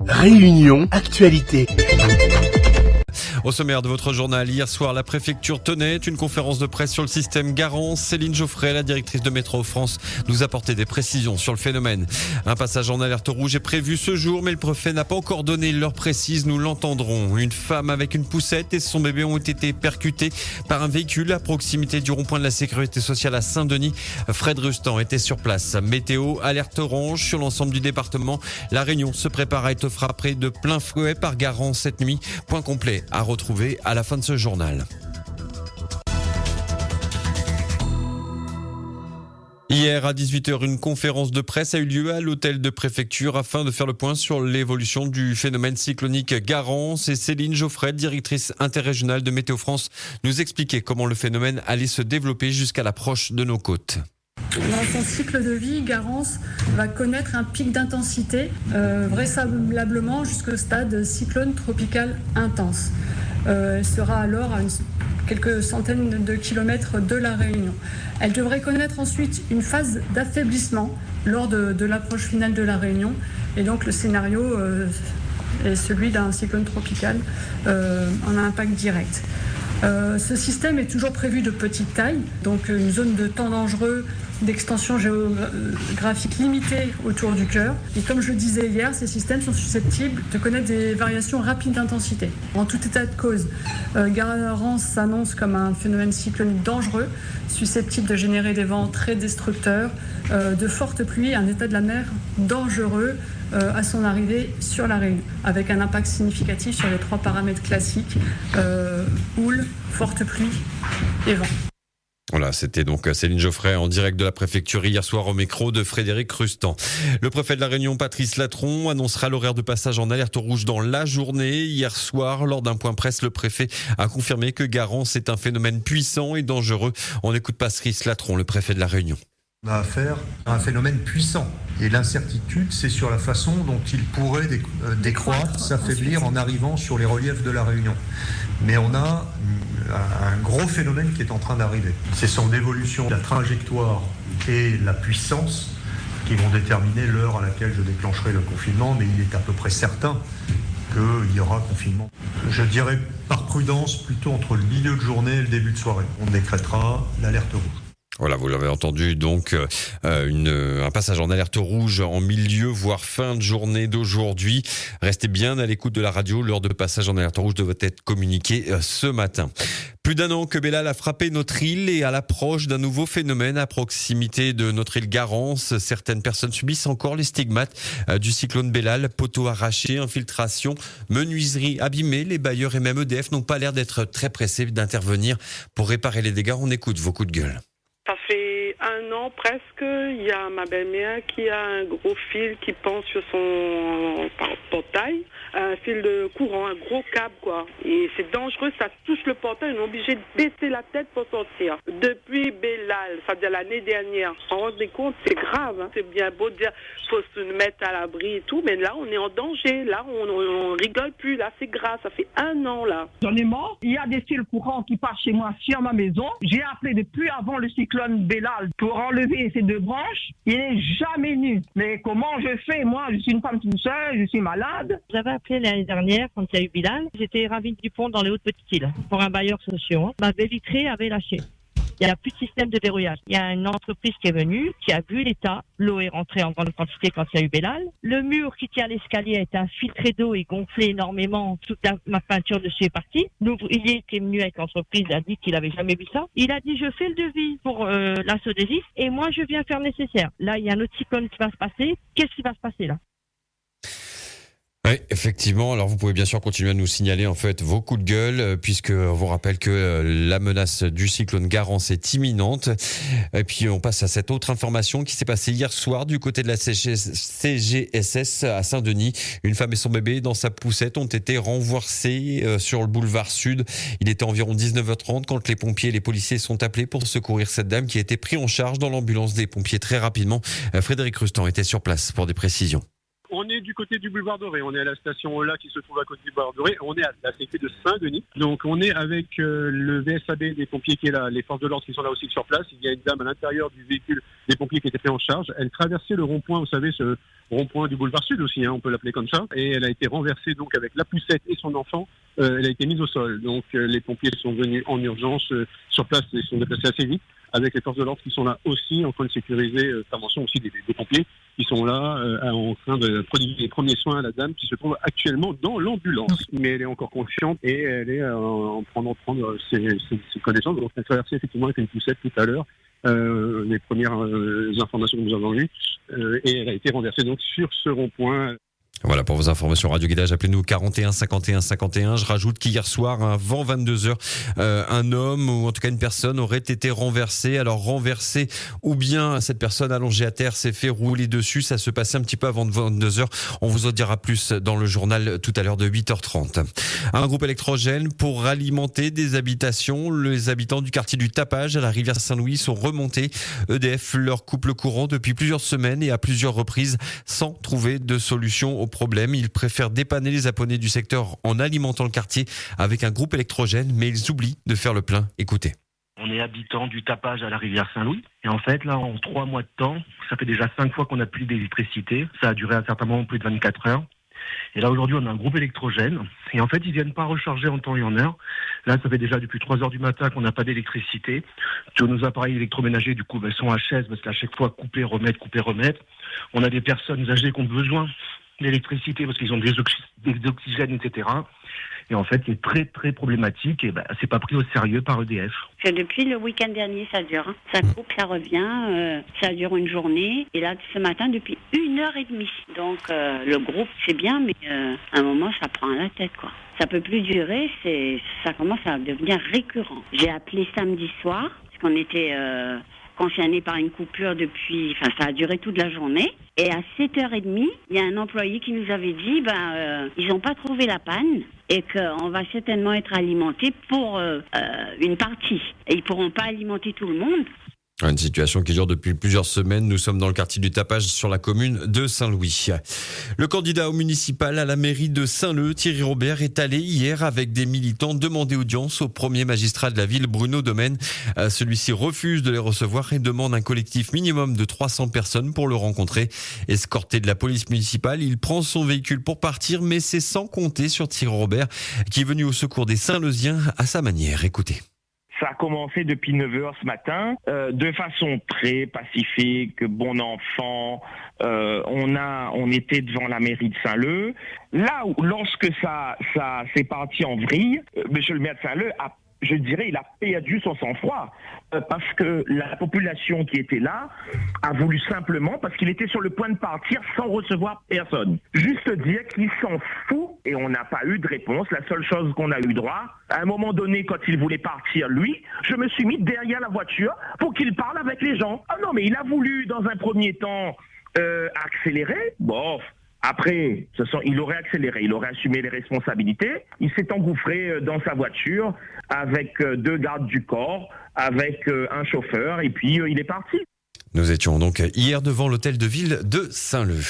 Réunion Actualité. Au sommaire de votre journal, hier soir, la préfecture tenait une conférence de presse sur le système Garance. Céline Geoffrey, la directrice de Métro France, nous apportait des précisions sur le phénomène. Un passage en alerte rouge est prévu ce jour, mais le préfet n'a pas encore donné l'heure précise, nous l'entendrons. Une femme avec une poussette et son bébé ont été percutés par un véhicule à proximité du rond-point de la Sécurité sociale à Saint-Denis. Fred Rustan était sur place. Météo, alerte orange sur l'ensemble du département. La Réunion se prépare à être frappée de plein fouet par Garance cette nuit. Point complet à retrouver à la fin de ce journal. Hier à 18h, une conférence de presse a eu lieu à l'hôtel de préfecture afin de faire le point sur l'évolution du phénomène cyclonique Garance. Et Céline Geoffrey, directrice interrégionale de Météo France, nous expliquait comment le phénomène allait se développer jusqu'à l'approche de nos côtes. Dans son cycle de vie, Garance va connaître un pic d'intensité vraisemblablement jusqu'au stade cyclone tropical intense. Elle sera alors à quelques centaines de kilomètres de la Réunion. Elle devrait connaître ensuite une phase d'affaiblissement lors de l'approche finale de la Réunion. Et donc le scénario est celui d'un cyclone tropical en impact direct. Ce système est toujours prévu de petite taille, donc une zone de temps dangereux d'extension géographique limitée autour du cœur. Et comme je le disais hier, ces systèmes sont susceptibles de connaître des variations rapides d'intensité. En tout état de cause, Garance s'annonce comme un phénomène cyclonique dangereux, susceptible de générer des vents très destructeurs, de fortes pluies, un état de la mer dangereux à son arrivée sur la Réunion, avec un impact significatif sur les 3 paramètres classiques, houle, forte pluie et vent. Voilà, c'était donc Céline Geoffrey en direct de la préfecture hier soir au micro de Frédéric Rustan. Le préfet de la Réunion, Patrice Latron, annoncera l'horaire de passage en alerte rouge dans la journée. Hier soir, lors d'un point presse, le préfet a confirmé que Garance est un phénomène puissant et dangereux. On écoute Patrice Latron, le préfet de la Réunion. On a affaire à un phénomène puissant. Et l'incertitude, c'est sur la façon dont il pourrait décroître, s'affaiblir en arrivant sur les reliefs de la Réunion. Mais on a un gros phénomène qui est en train d'arriver. C'est son évolution, la trajectoire et la puissance qui vont déterminer l'heure à laquelle je déclencherai le confinement, mais il est à peu près certain qu'il y aura confinement. Je dirais par prudence, plutôt entre le milieu de journée et le début de soirée. On décrétera l'alerte rouge. Voilà, vous l'avez entendu, donc un passage en alerte rouge en milieu, voire fin de journée d'aujourd'hui. Restez bien à l'écoute de la radio, l'heure de passage en alerte rouge devrait être communiquée ce matin. Plus d'1 an que Bellal a frappé notre île et à l'approche d'un nouveau phénomène à proximité de notre île Garance. Certaines personnes subissent encore les stigmates du cyclone Bellal, poteaux arrachés, infiltration, menuiseries abîmées. Les bailleurs et même EDF n'ont pas l'air d'être très pressés d'intervenir pour réparer les dégâts. On écoute vos coups de gueule. Ça fait 1 an presque, il y a ma belle-mère qui a un gros fil qui pend sur son portail, un fil de courant, un gros câble quoi. Et c'est dangereux, ça touche le portail, on est obligé de baisser la tête pour sortir. Depuis Bellal, c'est-à-dire l'année dernière, on se rend compte, c'est grave, hein. C'est bien beau de dire faut se mettre à l'abri et tout, mais là on est en danger, là on rigole plus, là c'est grave, ça fait 1 an là. J'en ai marre, il y a des fils courants qui passent chez moi sur ma maison. J'ai appelé depuis avant le cyclone Bellal pour enlever ces 2 branches, il n'est jamais venu. Mais comment je fais? Moi, je suis une femme toute seule, je suis malade. J'avais appelé l'année dernière quand il y a eu Bellal. J'étais ravine du pont dans les Hautes-Petites-Îles pour un bailleur social. Ma baie vitrée avait lâché. Il n'y a plus de système de verrouillage. Il y a une entreprise qui est venue, qui a vu l'état. L'eau est rentrée en grande quantité quand il y a eu Bellal. Le mur qui tient à l'escalier a été infiltré d'eau et gonflé énormément. Toute ma peinture dessus est partie. L'ouvrier qui est venu avec l'entreprise a dit qu'il n'avait jamais vu ça. Il a dit je fais le devis pour la Sodexis et moi je viens faire le nécessaire. Là il y a un autre cyclone qui va se passer. Qu'est-ce qui va se passer là? Oui, effectivement. Alors, vous pouvez bien sûr continuer à nous signaler en fait vos coups de gueule, puisque on vous rappelle que la menace du cyclone Garance est imminente. Et puis, on passe à cette autre information qui s'est passée hier soir du côté de la CGSS à Saint-Denis. Une femme et son bébé dans sa poussette ont été renversés sur le boulevard Sud. Il était environ 19h30 quand les pompiers et les policiers sont appelés pour secourir cette dame qui a été prise en charge dans l'ambulance des pompiers très rapidement. Frédéric Rustan était sur place pour des précisions. On est du côté du boulevard Doré, on est à la station Ola qui se trouve à côté du boulevard Doré, on est à la sécurité de Saint-Denis. Donc on est avec le VSAB des pompiers qui est là, les forces de l'ordre qui sont là aussi sur place. Il y a une dame à l'intérieur du véhicule des pompiers qui était prise en charge. Elle traversait le rond-point, vous savez, rond-point du boulevard Sud aussi, on peut l'appeler comme ça. Et elle a été renversée donc avec la poussette et son enfant. Elle a été mise au sol. Donc les pompiers sont venus en urgence sur place et sont déplacés assez vite, avec les forces de l'ordre qui sont là aussi en train de sécuriser, intervention aussi des pompiers qui sont là en train de prodiguer les premiers soins à la dame qui se trouve actuellement dans l'ambulance. Mais elle est encore consciente et elle est en train de prendre ses connaissances. Donc elle a traversé effectivement avec une poussette tout à l'heure. Les premières informations que nous avons eues et elle a été renversée donc sur ce rond-point. Voilà pour vos informations Radio Guidage, appelez-nous 41 51 51. Je rajoute qu'hier soir, avant 22h, un homme ou en tout cas une personne aurait été renversé. Alors renversé ou bien cette personne allongée à terre s'est fait rouler dessus. Ça se passait un petit peu avant 22h. On vous en dira plus dans le journal tout à l'heure de 8h30. Un groupe électrogène pour alimenter des habitations. Les habitants du quartier du Tapage à la rivière Saint-Louis sont remontés. EDF leur coupe le courant depuis plusieurs semaines et à plusieurs reprises sans trouver de solution au problème. Ils préfèrent dépanner les abonnés du secteur en alimentant le quartier avec un groupe électrogène, mais ils oublient de faire le plein. Écoutez. On est habitants du Tapage à la rivière Saint-Louis. Et en fait, là, en 3 mois de temps, ça fait déjà 5 fois qu'on n'a plus d'électricité. Ça a duré un certain moment plus de 24 heures. Et là, aujourd'hui, on a un groupe électrogène. Et en fait, ils viennent pas recharger en temps et en heure. Là, ça fait déjà depuis 3 heures du matin qu'on n'a pas d'électricité. Tous nos appareils électroménagers, du coup, sont à chaise parce qu'à chaque fois, couper, remettre. On a des personnes âgées qui ont besoin d'électricité parce qu'ils ont des oxygènes, etc. Et en fait, c'est très, très problématique et c'est pas pris au sérieux par EDF. Depuis le week-end dernier, ça dure. Ça coupe, ça revient, ça dure une journée. Et là, ce matin, depuis 1h30. Donc, le groupe, c'est bien, mais à un moment, ça prend à la tête, quoi. Ça peut plus durer, ça commence à devenir récurrent. J'ai appelé samedi soir, parce qu'on était concernés par une coupure ça a duré toute la journée. Et à 7h30, il y a un employé qui nous avait dit, ils n'ont pas trouvé la panne et qu'on va certainement être alimenté pour une partie. Et ils ne pourront pas alimenter tout le monde. Une situation qui dure depuis plusieurs semaines. Nous sommes dans le quartier du Tapage sur la commune de Saint-Louis. Le candidat au municipal à la mairie de Saint-Leu, Thierry Robert, est allé hier avec des militants demander audience au premier magistrat de la ville, Bruno Domaine. Celui-ci refuse de les recevoir et demande un collectif minimum de 300 personnes pour le rencontrer. Escorté de la police municipale, il prend son véhicule pour partir, mais c'est sans compter sur Thierry Robert, qui est venu au secours des Saint-Leusiens à sa manière. Écoutez. Ça a commencé depuis 9h ce matin, de façon très pacifique, bon enfant. On était devant la mairie de Saint-Leu. Là où, lorsque ça s'est parti en vrille, monsieur le maire de Saint-Leu je dirais, il a perdu son sang-froid parce que la population qui était là a voulu simplement, parce qu'il était sur le point de partir sans recevoir personne, juste dire qu'il s'en fout et on n'a pas eu de réponse. La seule chose qu'on a eu droit, à un moment donné, quand il voulait partir, lui, je me suis mis derrière la voiture pour qu'il parle avec les gens. Ah non, mais il a voulu, dans un premier temps, accélérer. Bon. Après, il aurait accéléré, il aurait assumé les responsabilités. Il s'est engouffré dans sa voiture avec 2 gardes du corps, avec un chauffeur, et puis il est parti. Nous étions donc hier devant l'hôtel de ville de Saint-Leu.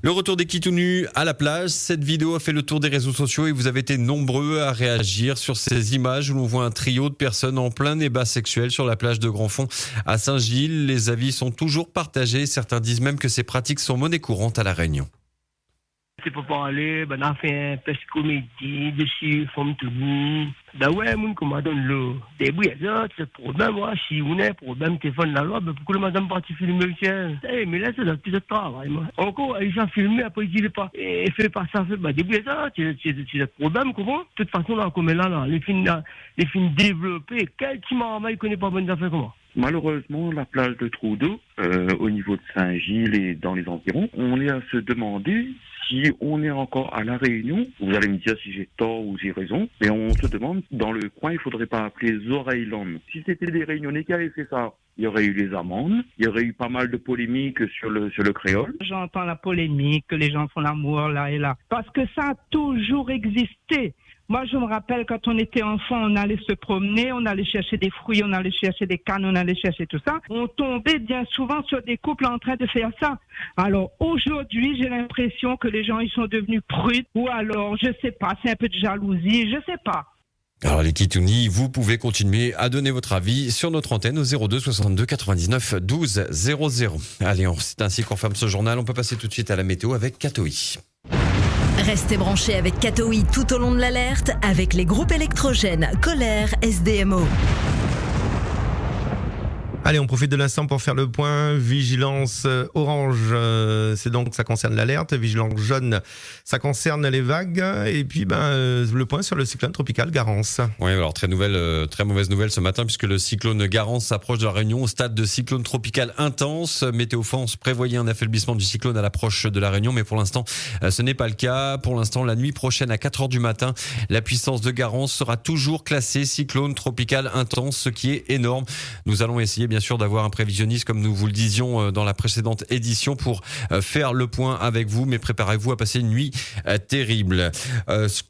Le retour des quis tout nus à la plage. Cette vidéo a fait le tour des réseaux sociaux et vous avez été nombreux à réagir sur ces images où l'on voit un trio de personnes en plein débat sexuel sur la plage de Grandfond à Saint-Gilles. Les avis sont toujours partagés. Certains disent même que ces pratiques sont monnaie courante à La Réunion. C'est pour parler, on a fait un petit comédie dessus, forme tout le monde. Ouais, mon commandant l'eau. Des bruits, c'est problème, moi, si on a un problème, téléphone la loi, pourquoi le madame parti filmer, tiens? Mais là, c'est un petit travail, moi. Encore, ils ont filmé, après, ils disent pas, et fait pas ça, des bruits, c'est un problème, comment? De toute façon, là, comme là, les films développés, quel petit marrant, il connaît pas bonne affaire, comment? Malheureusement, la plage de Trou-d'eau, au niveau de Saint-Gilles et dans les environs, on est à se demander si on est encore à La Réunion. Vous allez me dire si j'ai tort ou j'ai raison, mais on se demande, dans le coin, il ne faudrait pas appeler Zoreilland. Si c'était des Réunionnais qui avaient fait ça, il y aurait eu les amendes, il y aurait eu pas mal de polémiques sur le créole. J'entends la polémique, que les gens font l'amour là et là, parce que ça a toujours existé. Moi, je me rappelle, quand on était enfant, on allait se promener, on allait chercher des fruits, on allait chercher des cannes, on allait chercher tout ça. On tombait bien souvent sur des couples en train de faire ça. Alors, aujourd'hui, j'ai l'impression que les gens, ils sont devenus prudes, ou alors, je sais pas, c'est un peu de jalousie, je sais pas. Alors les Kitounis, vous pouvez continuer à donner votre avis sur notre antenne au 02 62 99 12 00. Allez, c'est ainsi qu'on ferme ce journal. On peut passer tout de suite à la météo avec Katoï. Restez branchés avec Katoï tout au long de l'alerte avec les groupes électrogènes Colère, SDMO. Allez, on profite de l'instant pour faire le point. Vigilance orange, c'est donc ça concerne l'alerte. Vigilance jaune, ça concerne les vagues. Et puis le point sur le cyclone tropical Garance. Oui, alors très mauvaise nouvelle ce matin puisque le cyclone Garance s'approche de la Réunion au stade de cyclone tropical intense. Météo France prévoyait un affaiblissement du cyclone à l'approche de la Réunion, mais pour l'instant, ce n'est pas le cas. Pour l'instant, la nuit prochaine à 4h du matin, la puissance de Garance sera toujours classée cyclone tropical intense, ce qui est énorme. Nous allons essayer bien sûr d'avoir un prévisionniste comme nous vous le disions dans la précédente édition pour faire le point avec vous, mais préparez-vous à passer une nuit terrible.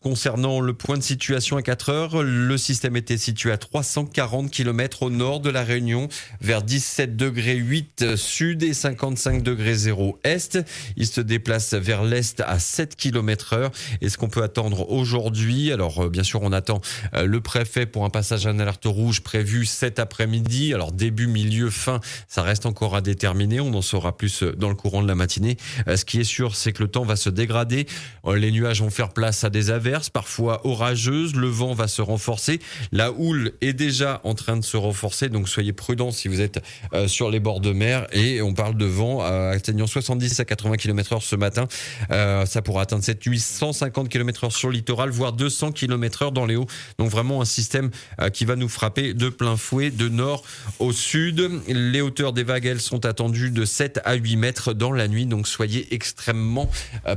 Concernant le point de situation à 4h, le système était situé à 340 km au nord de la Réunion, vers 17 degrés 8 sud et 55 degrés 0 est. Il se déplace vers l'est à 7 km/h. Et ce qu'on peut attendre aujourd'hui, alors bien sûr on attend le préfet pour un passage en alerte rouge prévu cet après-midi. Alors début, milieu, fin, ça reste encore à déterminer. On en saura plus dans le courant de la matinée. Ce qui est sûr, c'est que le temps va se dégrader. Les nuages vont faire place à des averses, parfois orageuses. Le vent va se renforcer. La houle est déjà en train de se renforcer, donc soyez prudents si vous êtes sur les bords de mer. Et on parle de vent atteignant 70 à 80 km/h ce matin. Ça pourra atteindre cette nuit 150 km/h sur le littoral, voire 200 km/h dans les hauts. Donc vraiment un système qui va nous frapper de plein fouet de nord au sud. Les hauteurs des vagues, elles, sont attendues de 7 à 8 mètres dans la nuit. Donc soyez extrêmement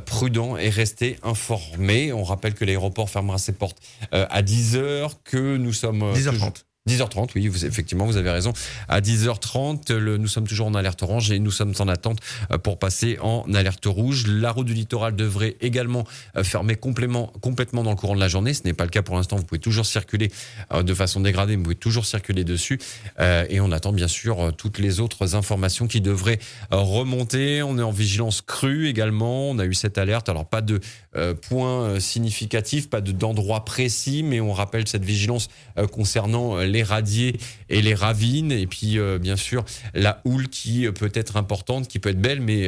prudents et restez informés. On rappelle que l'aéroport fermera ses portes à 10h, que nous sommes... 10h30. 10h30, oui, effectivement, vous avez raison. À 10h30, nous sommes toujours en alerte orange et nous sommes en attente pour passer en alerte rouge. La route du littoral devrait également fermer complètement dans le courant de la journée. Ce n'est pas le cas pour l'instant. Vous pouvez toujours circuler de façon dégradée, mais vous pouvez toujours circuler dessus. Et on attend bien sûr toutes les autres informations qui devraient remonter. On est en vigilance crue également. On a eu cette alerte. Alors pas de point significatif, pas d'endroit précis, mais on rappelle cette vigilance concernant les radiers et les ravines, et puis bien sûr la houle qui peut être importante, qui peut être belle mais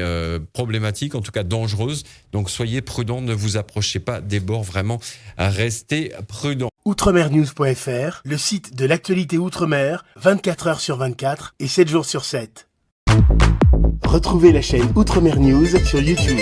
problématique, en tout cas dangereuse. Donc soyez prudents, ne vous approchez pas des bords, vraiment restez prudents. Outremernews.fr, le site de l'actualité Outre-mer, 24 heures sur 24 et 7 jours sur 7. Retrouvez la chaîne Outremer News sur YouTube.